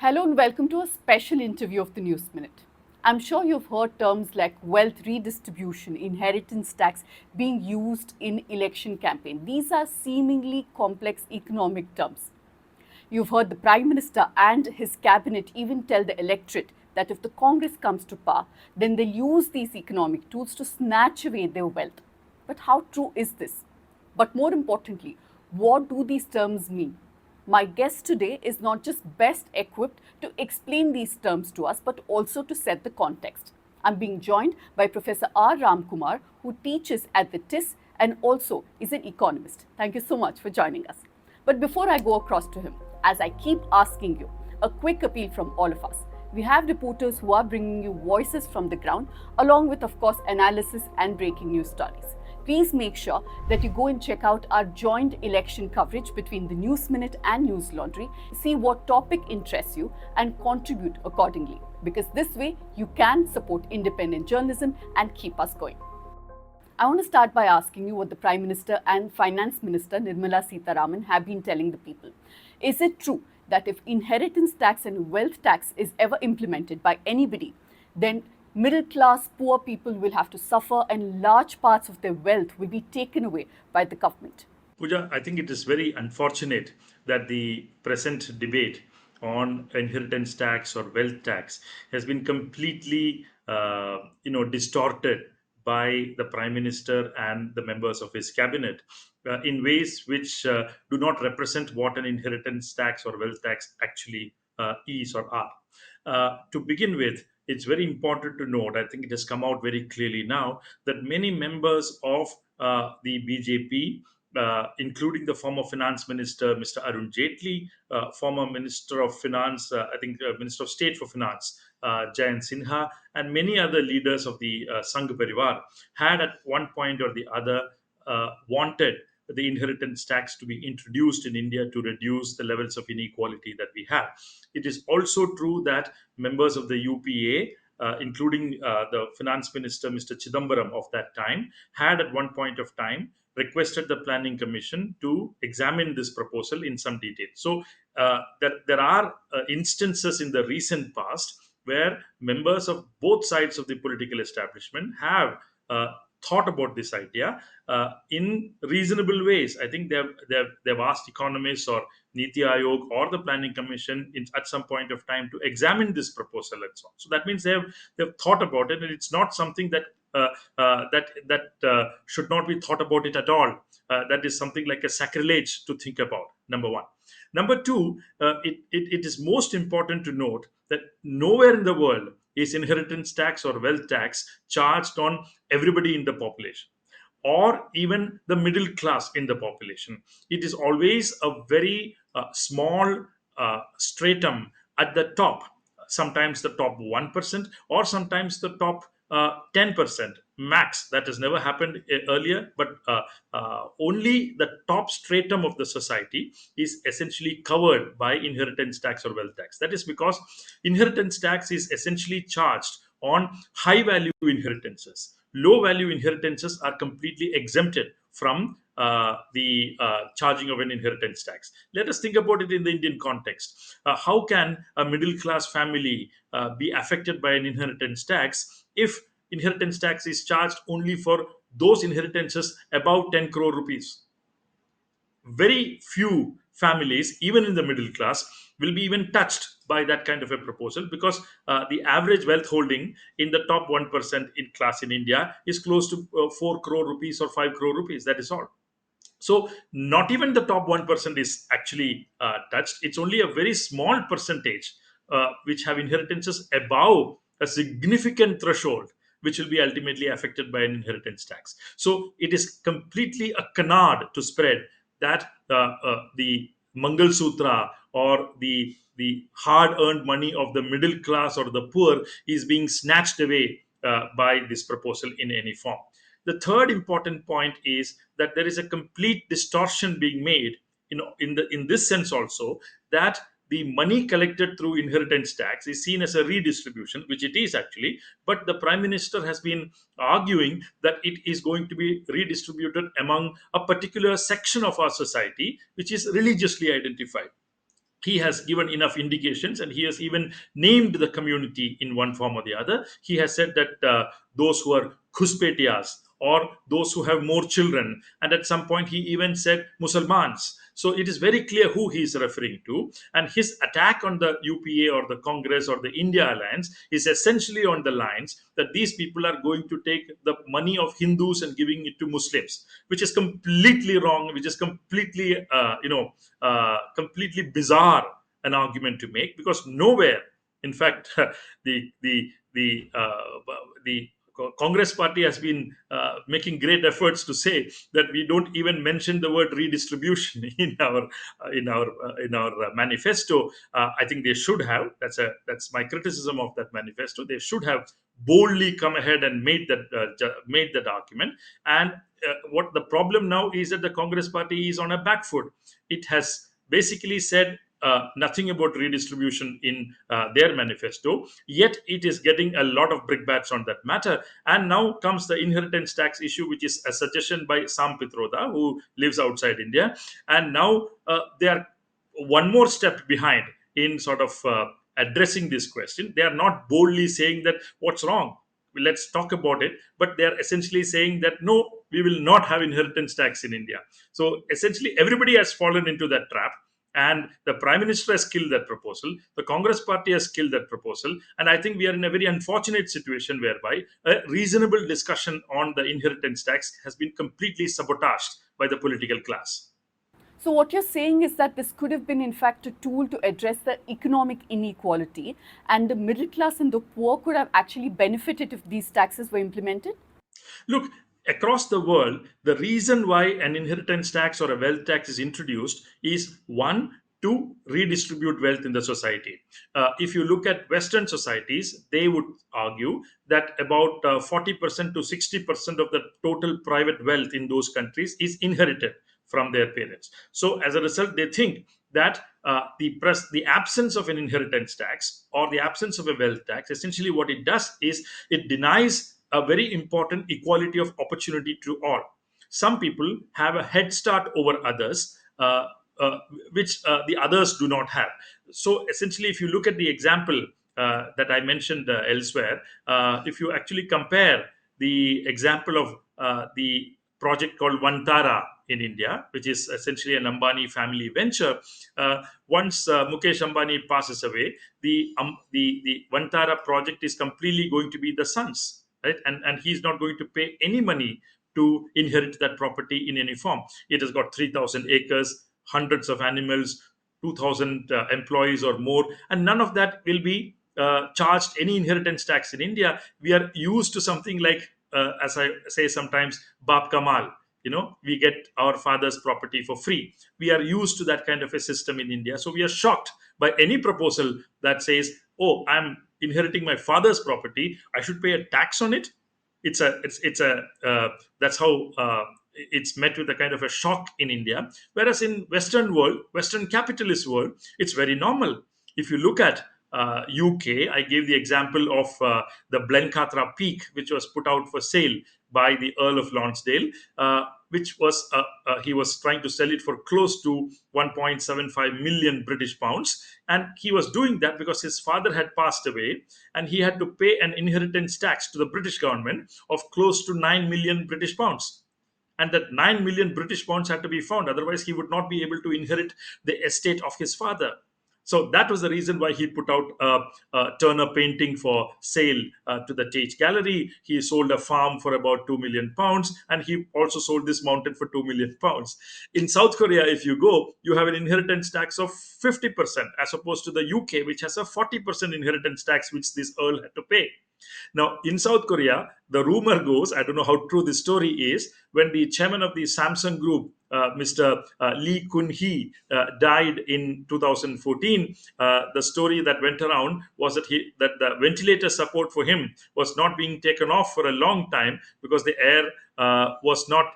Hello and welcome to a special interview of the News Minute. I'm sure you've heard terms like wealth redistribution, inheritance tax being used in election campaign. These are seemingly complex economic terms. You've heard the Prime Minister and his cabinet even tell the electorate that if the Congress comes to power, then they'll use these economic tools to snatch away their wealth. But how true is this? But more importantly, what do these terms mean? My guest today is not just best equipped to explain these terms to us, but also to set the context. I'm being joined by Professor R Ramakurar, who teaches at the TIS and also is an economist. Thank you so much for joining us. But before I go across to him, as I keep asking you, a quick appeal from all of us. We have reporters who are bringing you voices from the ground, along with, of course, analysis and breaking news stories. Please make sure that you go and check out our joint election coverage between the News Minute and News Laundry. See what topic interests you and contribute accordingly. Because this way, you can support independent journalism and keep us going. I want to start by asking you what the Prime Minister and Finance Minister Nirmala Sitharaman have been telling the people. Is it true that if inheritance tax and wealth tax is ever implemented by anybody, then middle class poor people will have to suffer and large parts of their wealth will be taken away by the government? Pooja, I think it is very unfortunate that the present debate on inheritance tax or wealth tax has been completely, distorted by the Prime Minister and the members of his cabinet in ways which do not represent what an inheritance tax or wealth tax actually is or are. To begin with, it's very important to note, I think it has come out very clearly now, that many members of the BJP, including the former finance minister, Mr. Arun Jaitley, former minister of finance, Minister of State for Finance, Jayant Sinha, and many other leaders of the Sangh Parivar had at one point or the other wanted the inheritance tax to be introduced in India to reduce the levels of inequality that we have. It is also true that members of the UPA, including the finance minister, Mr. Chidambaram of that time, had at one point of time requested the planning commission to examine this proposal in some detail. So that there are instances in the recent past where members of both sides of the political establishment have thought about this idea in reasonable ways. I think they've asked economists or Niti Aayog or the Planning Commission at some point of time to examine this proposal and so on. So that means they've thought about it, and it's not something that should not be thought about it at all. That is something like a sacrilege to think about. Number one. Number two, it is most important to note that nowhere in the world is inheritance tax or wealth tax charged on everybody in the population or even the middle class in the population. It is always a very small stratum at the top, sometimes the top 1%, or sometimes the top 10% max. That has never happened earlier, but only the top stratum of the society is essentially covered by inheritance tax or wealth tax. That is because inheritance tax is essentially charged on high value inheritances. Low value inheritances are completely exempted from the charging of an inheritance tax. Let us think about it in the Indian context. How can a middle class family be affected by an inheritance tax if inheritance tax is charged only for those inheritances above 10 crore rupees? Very few families, even in the middle class, will be even touched by that kind of a proposal because the average wealth holding in the top 1% in class in India is close to 4 crore rupees or 5 crore rupees. That is all. So, not even the top 1% is actually touched. It's only a very small percentage which have inheritances above a significant threshold, which will be ultimately affected by an inheritance tax. So, it is completely a canard to spread that the Mangal Sutra or the hard earned money of the middle class or the poor is being snatched away by this proposal in any form. The third important point is that there is a complete distortion being made in this sense also, that the money collected through inheritance tax is seen as a redistribution, which it is actually, but the Prime Minister has been arguing that it is going to be redistributed among a particular section of our society, which is religiously identified. he has given enough indications, and he has even named the community in one form or the other. He has said that those who are khuspetiyas, or those who have more children, and at some point he even said Musalmans. So it is very clear who he is referring to, and his attack on the UPA or the Congress or the India Alliance is essentially on the lines that these people are going to take the money of Hindus and giving it to Muslims, which is completely wrong, which is completely completely bizarre an argument to make, because nowhere, in fact, the Congress party has been making great efforts to say that we don't even mention the word redistribution in our manifesto. I think they should have. That's my criticism of that manifesto. They should have boldly come ahead and made that argument. And what the problem now is that the Congress party is on a back foot. It has basically said nothing about redistribution in their manifesto, yet it is getting a lot of brickbats on that matter. And now comes the inheritance tax issue, which is a suggestion by Sam Pitroda, who lives outside India. And now they are one more step behind in sort of addressing this question. They are not boldly saying that what's wrong, let's talk about it, but they are essentially saying that no, we will not have inheritance tax in India. So essentially everybody has fallen into that trap, and the prime minister has killed that proposal, the Congress party has killed that proposal, and I think we are in a very unfortunate situation whereby a reasonable discussion on the inheritance tax has been completely sabotaged by the political class. So, what you're saying is that this could have been, in fact, a tool to address the economic inequality, and the middle class and the poor could have actually benefited if these taxes were implemented? Look, across the world, the reason why an inheritance tax or a wealth tax is introduced is one, to redistribute wealth in the society. If you look at Western societies, they would argue that about 40% to 60% of the total private wealth in those countries is inherited from their parents. So, as a result, they think that the absence of an inheritance tax or the absence of a wealth tax, essentially what it does is it denies a very important equality of opportunity to all. Some people have a head start over others, which the others do not have. So essentially, if you look at the example that I mentioned elsewhere, if you actually compare the example of the project called Vantara in India, which is essentially an Ambani family venture. Once Mukesh Ambani passes away, the Vantara project is completely going to be the son's, right? And he's not going to pay any money to inherit that property in any form. It has got 3,000 acres, hundreds of animals, 2,000 employees or more, and none of that will be charged any inheritance tax in India. We are used to something like, as I say sometimes, Bab Kamal. We get our father's property for free. We are used to that kind of a system in India. So we are shocked by any proposal that says, oh, I'm inheriting my father's property, I should pay a tax on it. It's a that's how it's met with a kind of a shock in India. Whereas in Western capitalist world, it's very normal. If you look at UK, I gave the example of the Blencathra Peak, which was put out for sale by the Earl of Lonsdale, which was he was trying to sell it for close to 1.75 million British pounds, and he was doing that because his father had passed away, and he had to pay an inheritance tax to the British government of close to 9 million British pounds. And that 9 million British pounds had to be found. Otherwise, he would not be able to inherit the estate of his father. So that was the reason why he put out a Turner painting for sale to the Tate Gallery. He sold a farm for about 2 million pounds, and he also sold this mountain for 2 million pounds. In South Korea, if you go, you have an inheritance tax of 50%, as opposed to the UK, which has a 40% inheritance tax, which this Earl had to pay. Now, in South Korea, the rumor goes, I don't know how true this story is, when the chairman of the Samsung Group, Mr. Lee Kun-hee, died in 2014, the story that went around was that the ventilator support for him was not being taken off for a long time because the air was not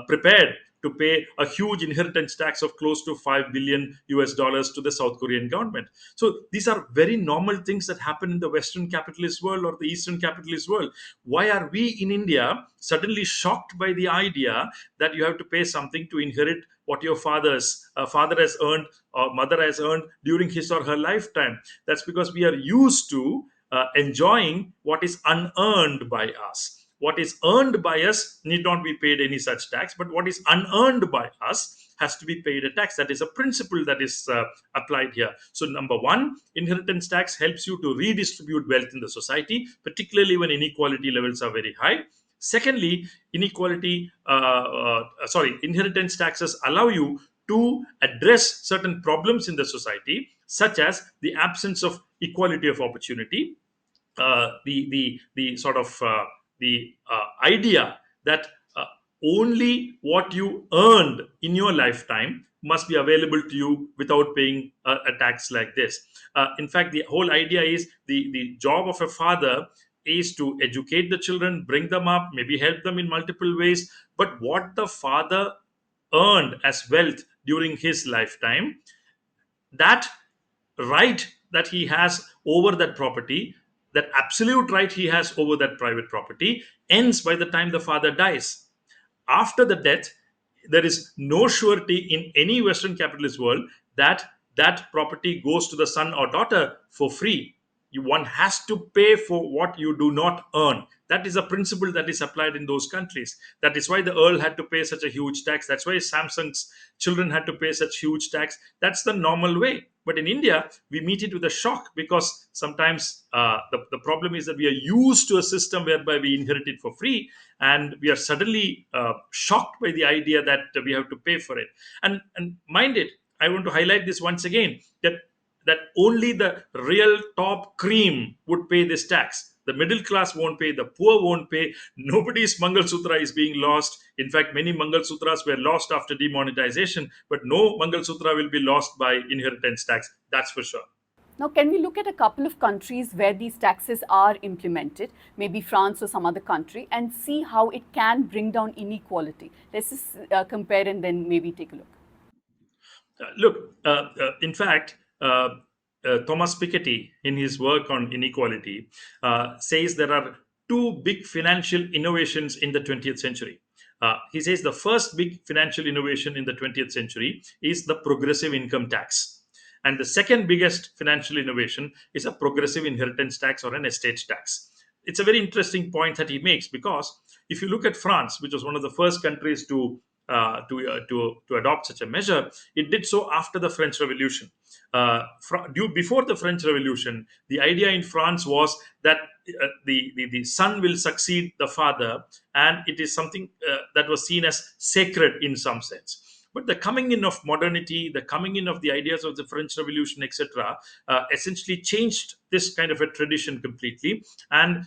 prepared to pay a huge inheritance tax of close to 5 billion US dollars to the South Korean government. So these are very normal things that happen in the Western capitalist world or the Eastern capitalist world. Why are we in India suddenly shocked by the idea that you have to pay something to inherit what your father has earned or mother has earned during his or her lifetime? That's because we are used to enjoying what is unearned by us. What is earned by us need not be paid any such tax, but what is unearned by us has to be paid a tax. That is a principle that is applied here. So, number one, inheritance tax helps you to redistribute wealth in the society, particularly when inequality levels are very high. Secondly, inheritance taxes allow you to address certain problems in the society, such as the absence of equality of opportunity, the sort of the idea that only what you earned in your lifetime must be available to you without paying a tax like this. In fact, the whole idea is the job of a father is to educate the children, bring them up, maybe help them in multiple ways. But what the father earned as wealth during his lifetime, that right that he has over that property, that absolute right he has over that private property, ends by the time the father dies. After the death, there is no surety in any Western capitalist world that that property goes to the son or daughter for free. One has to pay for what you do not earn. That is a principle that is applied in those countries. That is why the earl had to pay such a huge tax. That's why Samsung's children had to pay such huge tax. That's the normal way. But in India, we meet it with a shock, because sometimes the problem is that we are used to a system whereby we inherit it for free, and we are suddenly shocked by the idea that we have to pay for it. And mind it, I want to highlight this once again, that only the real top cream would pay this tax. The middle class won't pay, the poor won't pay. Nobody's Mangal Sutra is being lost. In fact, many Mangal Sutras were lost after demonetization, but no Mangal Sutra will be lost by inheritance tax. That's for sure. Now, can we look at a couple of countries where these taxes are implemented, maybe France or some other country, and see how it can bring down inequality? Let's just compare and then maybe take a look. In fact, Thomas Piketty, in his work on inequality, says there are two big financial innovations in the 20th century. He says the first big financial innovation in the 20th century is the progressive income tax. And the second biggest financial innovation is a progressive inheritance tax or an estate tax. It's a very interesting point that he makes, because if you look at France, which was one of the first countries to adopt such a measure, it did so after the French Revolution. Before the French Revolution, the idea in France was that the son will succeed the father, and it is something that was seen as sacred in some sense. But the coming in of modernity, the coming in of the ideas of the French Revolution, etc., essentially changed this kind of a tradition completely. And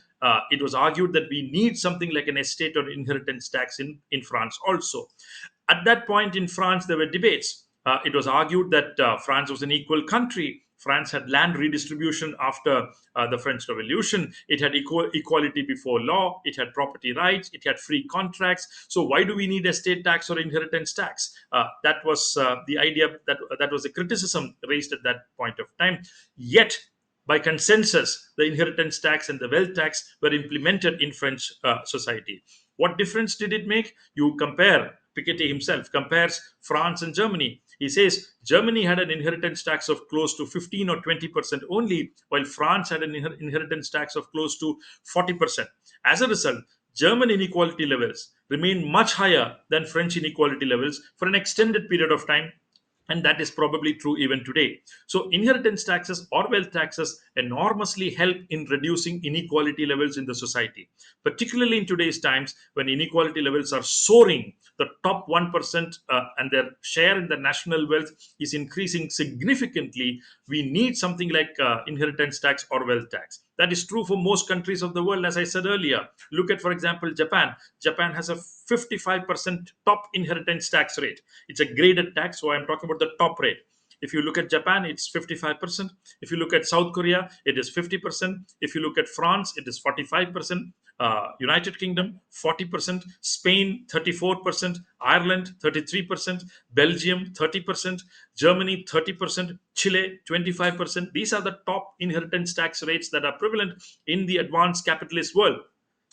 it was argued that we need something like an estate or inheritance tax in France also. At that point in France, there were debates. It was argued that France was an equal country. France had land redistribution after the French Revolution. It had equality before law. It had property rights. It had free contracts. So why do we need estate tax or inheritance tax? That was the idea, that was a criticism raised at that point of time. Yet, by consensus, the inheritance tax and the wealth tax were implemented in French society. What difference did it make? You compare, Piketty himself compares France and Germany. He says Germany had an inheritance tax of close to 15 or 20% only, while France had an inheritance tax of close to 40%. As a result, German inequality levels remain much higher than French inequality levels for an extended period of time, and that is probably true even today. So, inheritance taxes or wealth taxes enormously help in reducing inequality levels in the society, particularly in today's times when inequality levels are soaring. The top 1% and their share in the national wealth is increasing significantly. We need something like inheritance tax or wealth tax. That is true for most countries of the world, as I said earlier. Look at, for example, Japan. Japan has a 55% top inheritance tax rate. It's a graded tax, so I'm talking about the top rate. If you look at Japan, it's 55%. If you look at South Korea, it is 50%. If you look at France, it is 45%. United Kingdom 40%, Spain 34%, Ireland 33%, Belgium 30%, Germany 30%, Chile 25%. These are the top inheritance tax rates that are prevalent in the advanced capitalist world.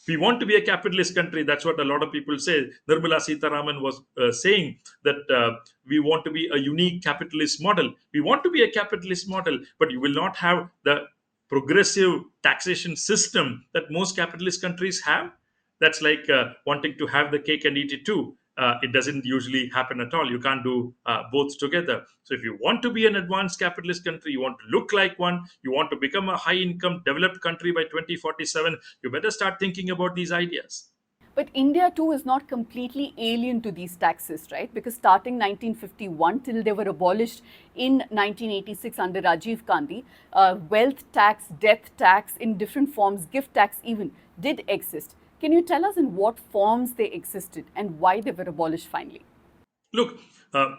We want to be a capitalist country. That's what a lot of people say. Nirmala Sitharaman was saying that we want to be a unique capitalist model. We want to be a capitalist model, but you will not have the progressive taxation system that most capitalist countries have. That's like wanting to have the cake and eat it too. It doesn't usually happen at all. You can't do both together. So, if you want to be an advanced capitalist country, you want to look like one, you want to become a high income developed country by 2047, you better start thinking about these ideas. But India too is not completely alien to these taxes, right? Because starting 1951 till they were abolished in 1986 under Rajiv Gandhi, wealth tax, death tax in different forms, gift tax even, did exist. Can you tell us in what forms they existed and why they were abolished finally? Look,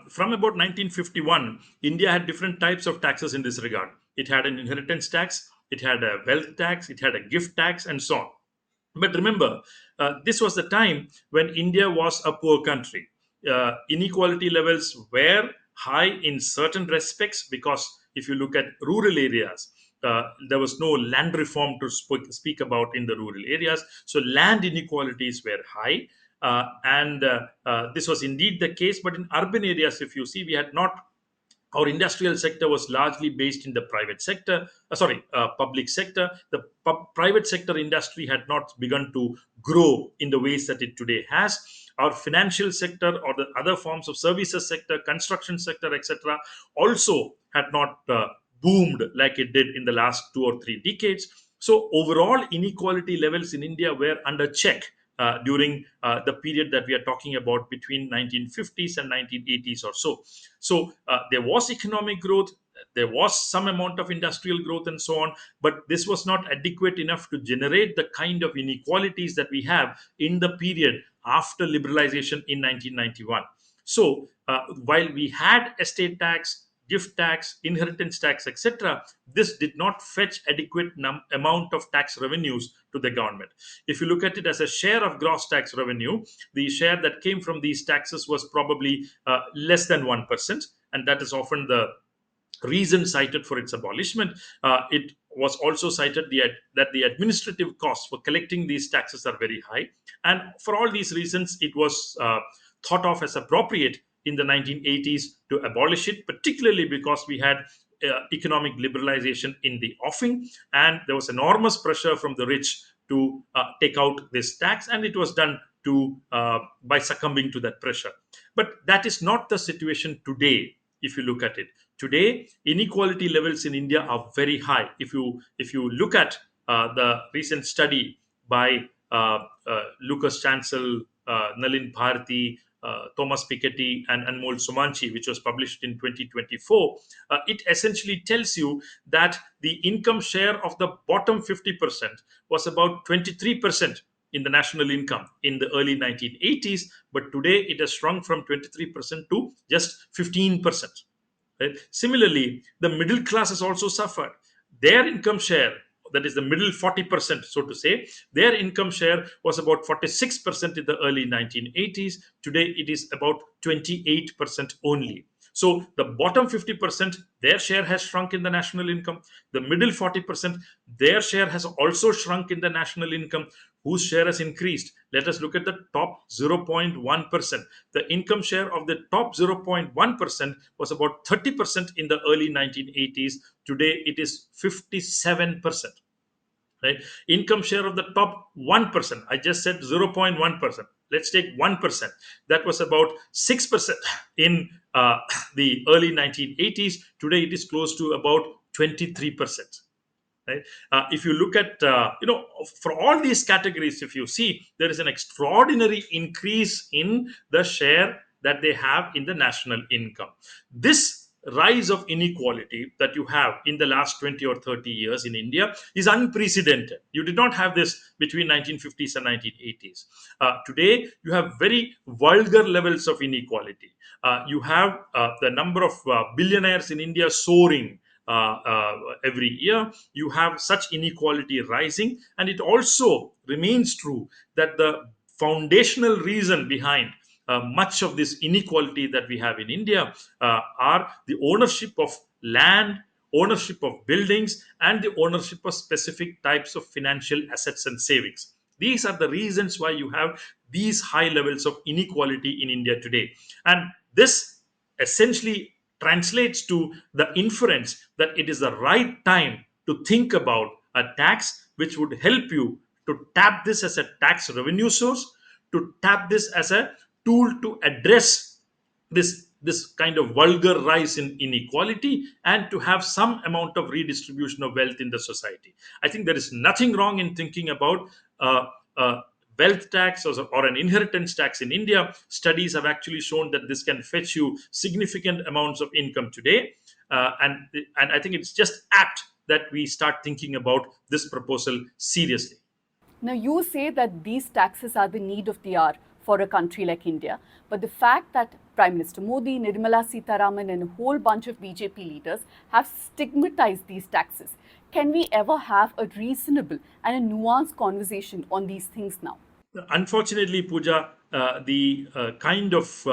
from about 1951, India had different types of taxes in this regard. It had an inheritance tax, it had a wealth tax, it had a gift tax, and so on. But remember, this was the time when India was a poor country. Inequality levels were high in certain respects because if you look at rural areas, there was no land reform to speak about in the rural areas. So land inequalities were high. And this was indeed the case. But in urban areas, if you see, we had not our industrial sector was largely based in the private sector public sector. The private sector industry had not begun to grow in the ways that it today has. Our financial sector or the other forms of services sector, construction sector, etc., also had not boomed like it did in the last 2 or 3 decades. So overall inequality levels in India were under check during the period that we are talking about between 1950s and 1980s or so. So there was economic growth, there was some amount of industrial growth, and so on, but this was not adequate enough to generate the kind of inequalities that we have in the period after liberalization in 1991. So while we had estate tax, gift tax, inheritance tax, etc., this did not fetch adequate amount of tax revenues to the government. If you look at it as a share of gross tax revenue, the share that came from these taxes was probably less than 1%, and that is often the reason cited for its abolishment. It was also cited that the administrative costs for collecting these taxes are very high. And for all these reasons, it was thought of as appropriate in the 1980s to abolish it, particularly because we had economic liberalization in the offing, and there was enormous pressure from the rich to take out this tax, and it was done to by succumbing to that pressure. But that is not the situation today. If you look at it today, inequality levels in India are very high. If you look at the recent study by Lucas Chancel, Nalin Bharti, Thomas Piketty, and Anmol Sumanchi, which was published in 2024, it essentially tells you that the income share of the bottom 50% was about 23% in the national income in the early 1980s, but today it has shrunk from 23% to just 15%. Right? Similarly, the middle class has also suffered. Their income share, that is the middle 40%, so to say, their income share was about 46% in the early 1980s. Today, it is about 28% only. So the bottom 50%, their share has shrunk in the national income. The middle 40%, their share has also shrunk in the national income. Whose share has increased? Let us look at the top 0.1%. The income share of the top 0.1% was about 30% in the early 1980s. Today, it is 57%. Right? Income share of the top 1%. I just said 0.1%. Let's take 1%. That was about 6% in the early 1980s. Today, it is close to about 23%. Right? If you look at, for all these categories, if you see, there is an extraordinary increase in the share that they have in the national income. This rise of inequality that you have in the last 20 or 30 years in India is unprecedented. You did not have this between 1950s and 1980s. Today, you have very vulgar levels of inequality. You have the number of billionaires in India soaring. every year, you have such inequality rising. And it also remains true that the foundational reason behind much of this inequality that we have in India are the ownership of land, ownership of buildings, and the ownership of specific types of financial assets and savings. These are the reasons why you have these high levels of inequality in India today. And this essentially translates to the inference that it is the right time to think about a tax which would help you to tap this as a tax revenue source, to tap this as a tool to address this kind of vulgar rise in inequality, and to have some amount of redistribution of wealth in the society. I think there is nothing wrong in thinking about uh, uh, wealth tax, or an inheritance tax in India. Studies have actually shown that this can fetch you significant amounts of income today, and I think it's just apt that we start thinking about this proposal seriously. Now, you say that these taxes are the need of the hour for a country like India, but the fact that Prime Minister Modi, Nirmala Sitharaman, and a whole bunch of BJP leaders have stigmatized these taxes. Can we ever have a reasonable and a nuanced conversation on these things now? Unfortunately, Pooja, the kind of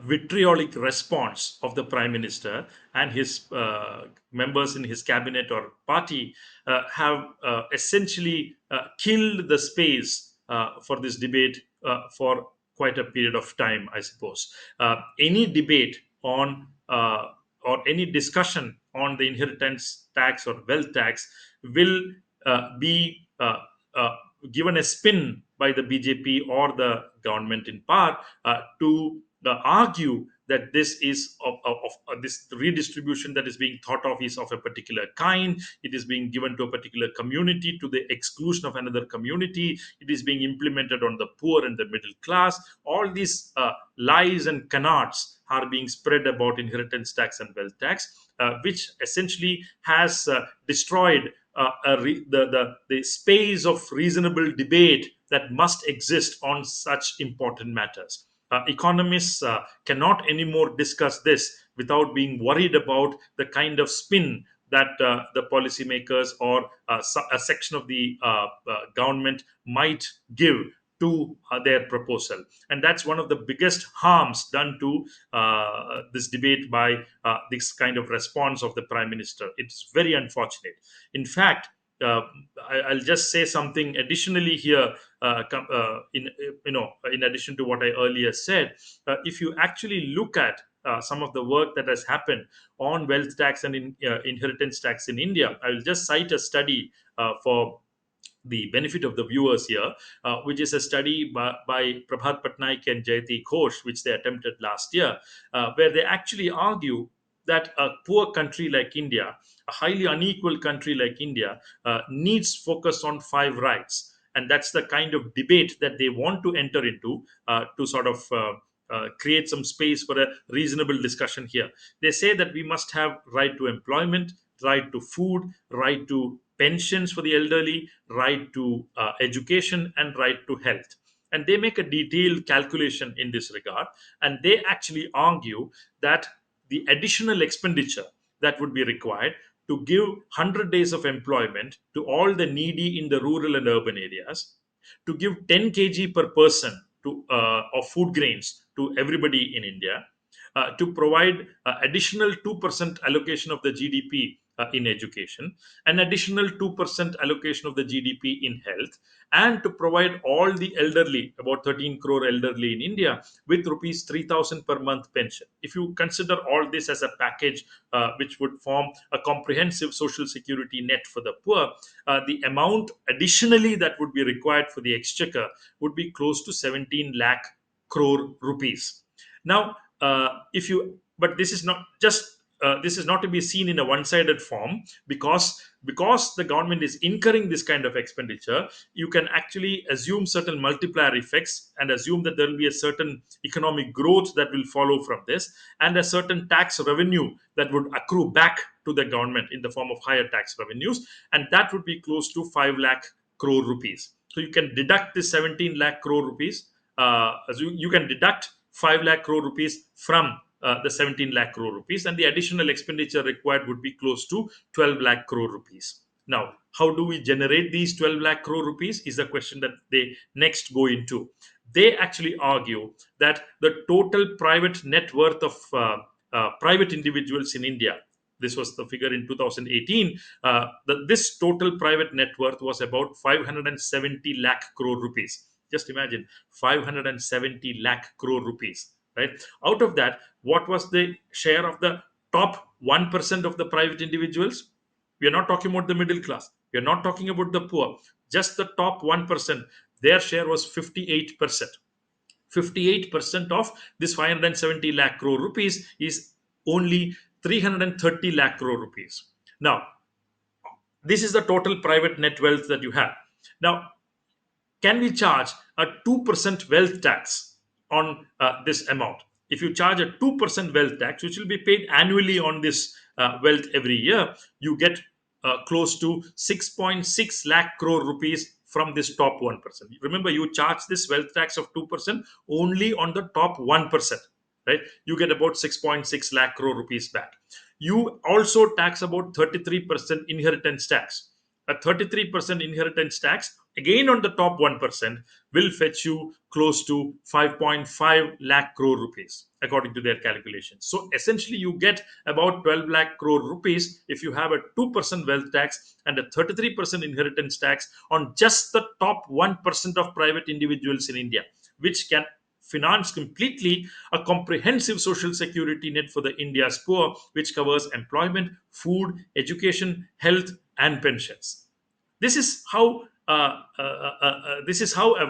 vitriolic response of the prime minister and his members in his cabinet or party have essentially killed the space for this debate for quite a period of time, I suppose. Any debate on or any discussion on the inheritance tax or wealth tax will be given a spin by the BJP or the government in power to argue that this is of this redistribution that is being thought of is of a particular kind. It is being given to a particular community to the exclusion of another community. It is being implemented on the poor and the middle class. All these lies and canards are being spread about inheritance tax and wealth tax, which essentially has destroyed the space of reasonable debate that must exist on such important matters. Economists cannot anymore discuss this without being worried about the kind of spin that the policymakers or a section of the government might give to their proposal. And that's one of the biggest harms done to this debate by this kind of response of the prime minister. It's very unfortunate. In fact, uh, I'll just say something additionally here. In in addition to what I earlier said, if you actually look at some of the work that has happened on wealth tax and inheritance tax in India, I will just cite a study for the benefit of the viewers here, which is a study by Prabhat Patnaik and Jayati Ghosh, which they attempted last year, where they actually argue that a poor country like India, a highly unequal country like India, needs focus on five rights. And that's the kind of debate that they want to enter into to sort of create some space for a reasonable discussion here. They say that we must have right to employment, right to food, right to pensions for the elderly, right to education, and right to health. And they make a detailed calculation in this regard. And they actually argue that the additional expenditure that would be required to give 100 days of employment to all the needy in the rural and urban areas, to give 10 kg per person of food grains to everybody in India, to provide additional 2% allocation of the GDP in education, an additional 2% allocation of the GDP in health, and to provide all the elderly, about 13 crore elderly in India, with rupees 3,000 per month pension. If you consider all this as a package which would form a comprehensive social security net for the poor, the amount additionally that would be required for the exchequer would be close to 17 lakh crore rupees. Now, if you, but this is not just this is not to be seen in a one-sided form, because the government is incurring this kind of expenditure. You can actually assume certain multiplier effects and assume that there will be a certain economic growth that will follow from this, and a certain tax revenue that would accrue back to the government in the form of higher tax revenues, and that would be close to 5 lakh crore rupees. So you can deduct this 17 lakh crore rupees, you can deduct 5 lakh crore rupees from the 17 lakh crore rupees, and the additional expenditure required would be close to 12 lakh crore rupees. Now, how do we generate these 12 lakh crore rupees is the question that they next go into. They actually argue that the total private net worth of private individuals in India, this was the figure in 2018, this total private net worth was about 570 lakh crore rupees. Just imagine, 570 lakh crore rupees, right? Out of that, what was the share of the top 1% of the private individuals? We are not talking about the middle class. We are not talking about the poor. Just the top 1%, their share was 58%. 58% of this 570 lakh crore rupees is only 330 lakh crore rupees. Now, this is the total private net wealth that you have. Now, can we charge a 2% wealth tax on this amount? If you charge a 2% wealth tax, which will be paid annually on this wealth every year, you get close to 6.6 lakh crore rupees from this top 1%. Remember, you charge this wealth tax of 2% only on the top 1%, right? You get about 6.6 lakh crore rupees back. You also tax about 33% inheritance tax. A 33% inheritance tax, again on the top 1%, will fetch you close to 5.5 lakh crore rupees, according to their calculations. So essentially, you get about 12 lakh crore rupees if you have a 2% wealth tax and a 33% inheritance tax on just the top 1% of private individuals in India, which can finance completely a comprehensive social security net for the India's poor, which covers employment, food, education, health, and pensions. This is how a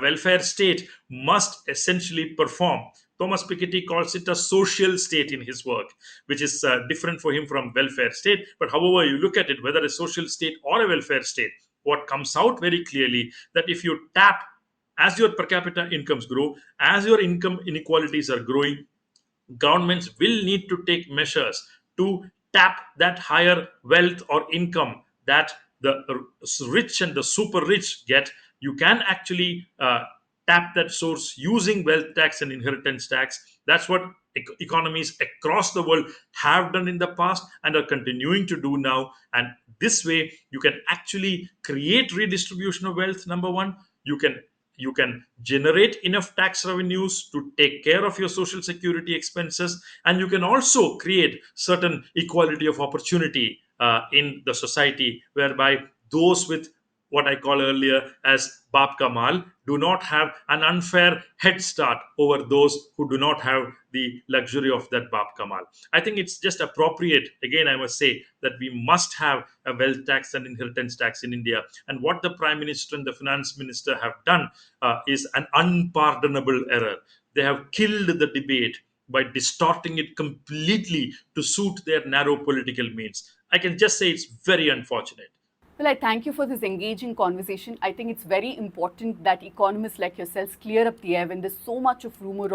welfare state must essentially perform. Thomas Piketty calls it a social state in his work, which is different for him from welfare state. But however you look at it, whether a social state or a welfare state, what comes out very clearly that if you tap, as your per capita incomes grow, as your income inequalities are growing, governments will need to take measures to tap that higher wealth or income that the rich and the super rich get. You can actually tap that source using wealth tax and inheritance tax. That's what economies across the world have done in the past and are continuing to do now. And this way, you can actually create redistribution of wealth. Number one, you can generate enough tax revenues to take care of your social security expenses, and you can also create certain equality of opportunity in the society, whereby those with what I call earlier as Bap Kamal do not have an unfair head start over those who do not have the luxury of that Bap Kamal. I think it's just appropriate, again, I must say, that we must have a wealth tax and inheritance tax in India. And what the Prime Minister and the Finance Minister have done is an unpardonable error. They have killed the debate by distorting it completely to suit their narrow political means. I can just say it's very unfortunate. Well, I thank you for this engaging conversation. I think it's very important that economists like yourselves clear up the air when there's so much of rumor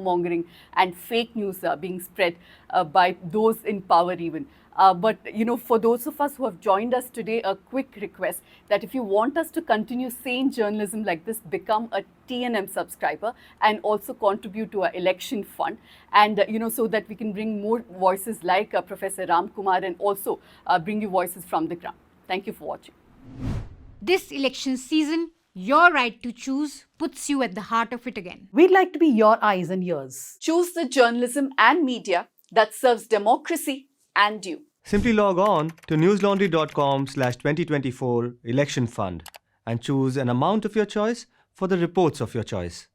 mongering and fake news being spread by those in power even. But, for those of us who have joined us today, a quick request that if you want us to continue sane journalism like this, become a TNM subscriber and also contribute to our election fund. And, so that we can bring more voices like Professor Ramakumar and also bring you voices from the ground. Thank you for watching. This election season, your right to choose puts you at the heart of it again. We'd like to be your eyes and ears. Choose the journalism and media that serves democracy and you. Simply log on to newslaundry.com/2024 election fund and choose an amount of your choice for the reports of your choice.